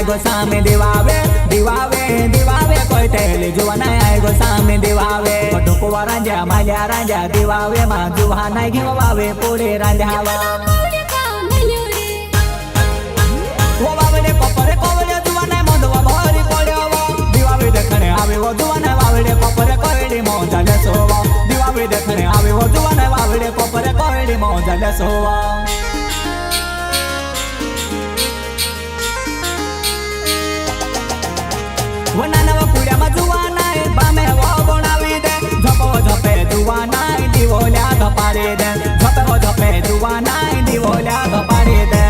गो सामे दिवावे दिवावे दिवावे कोई तेले जुवाना आए गो सामे दिवावे पटुकवा रांजा माल्या रांजा दिवावे मा जुहा नाही घेवावे पुढे रांजावा वो बावडे कोपरे कोवडे जुवाना मोदवा भारी पड्यावा दिवावे देखणे आवे वो जुवाना बावडे कोपरे कोवडे मोजाले सोवा दिवावे देखणे आवे वो जुवाना बावडे कोपरे कोवडे मोजाले सोवा वनानवा पुड्यामा जुवानाय बामे वो बनावी दे झपो झपे जुवानाय दिवोल्या धपाडे दे झपो झपे जुवानाय दिवोल्या धपाडे दे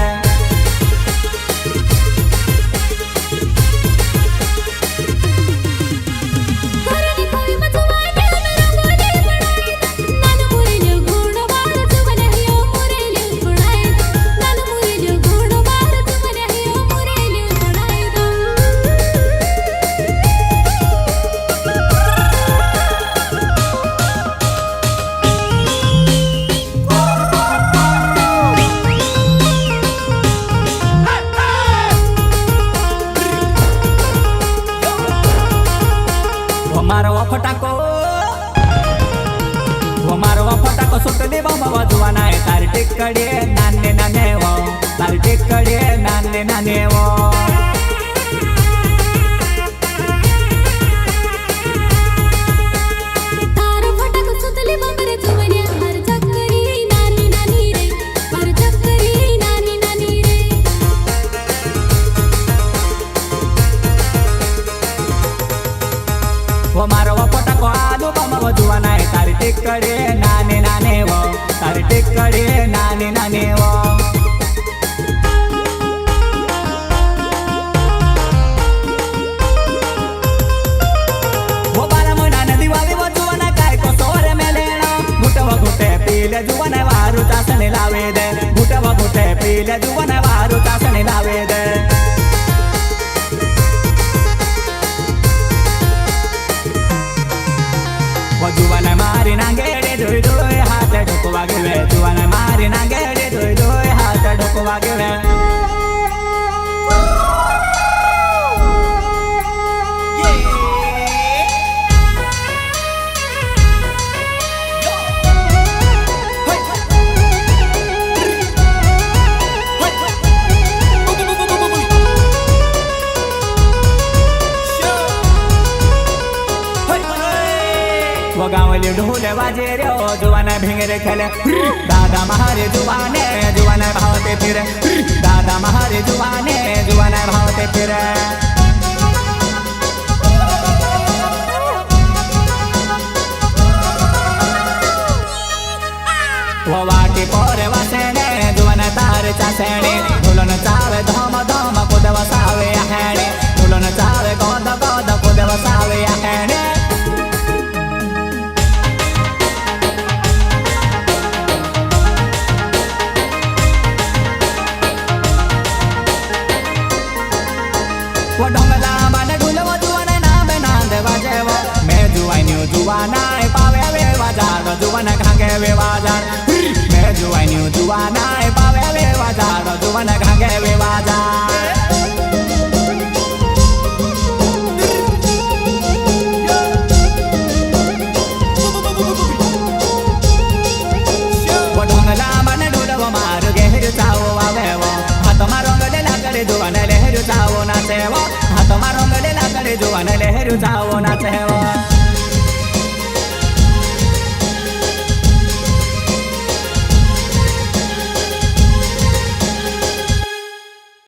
फटाको सुटले बाबा जुवाना आहे तार टेकडे नाने नाने वो तार टेकडे नाने नाने वो तार फटाको सुटले बाबा रे जुवाने हर चक्करी नानी नानी रे हर चक्करी नानी नानी रे वो मारो फटाको आलू बाबा जुवाना आहे तार टेकडे नाने नाने वो तार टेकडे नाने नाने वो वो बाला मुनाने दिवावे वो जुवाना काय को सोरे में लेना घुटवा घुटे पीले जुवाना वारू चासने लावे दे घुटवा घुटे पीले जुवाना वारू चासने लावे दे वो जुवाना मारी नांगेडे धोई धोई हात ढोकवा गेवे जुवाना मारी नांगेडे धोई धोई हात ढोकवा गेवे वो गावली ढोले वाजे रे जुवाना भिंगरे खेले दादा महारे जुवाने जुवाना भावते फिरे दादा महारे जुवाने जुवाना भावते फिरे वो वाटी पोरे वासेने जुवाना तार चासेने ढोलन चावे धम धम कुदवा सावे आहेने ढोलन चावे गोद गोद कुदवा सावे आहेने वो ढोंगला बाने ढोलवा जुवाना नाम नांद वाजेवा मैं जुवान्यू जुवाना पावे वे बाजार जुवाना घागे वे बाजार मैं जुवान्यू जुवाना पावे वे बाजार जुवाना घागे वे बाजार वो ढोंगला बाने ढोलवा मार गेहर चावो आवेवा हाथ मारो गले लागले जुवाना लहर चावो नाचेवा हाथ मारो गले लागले जुवाना लहर चावो नाचेवा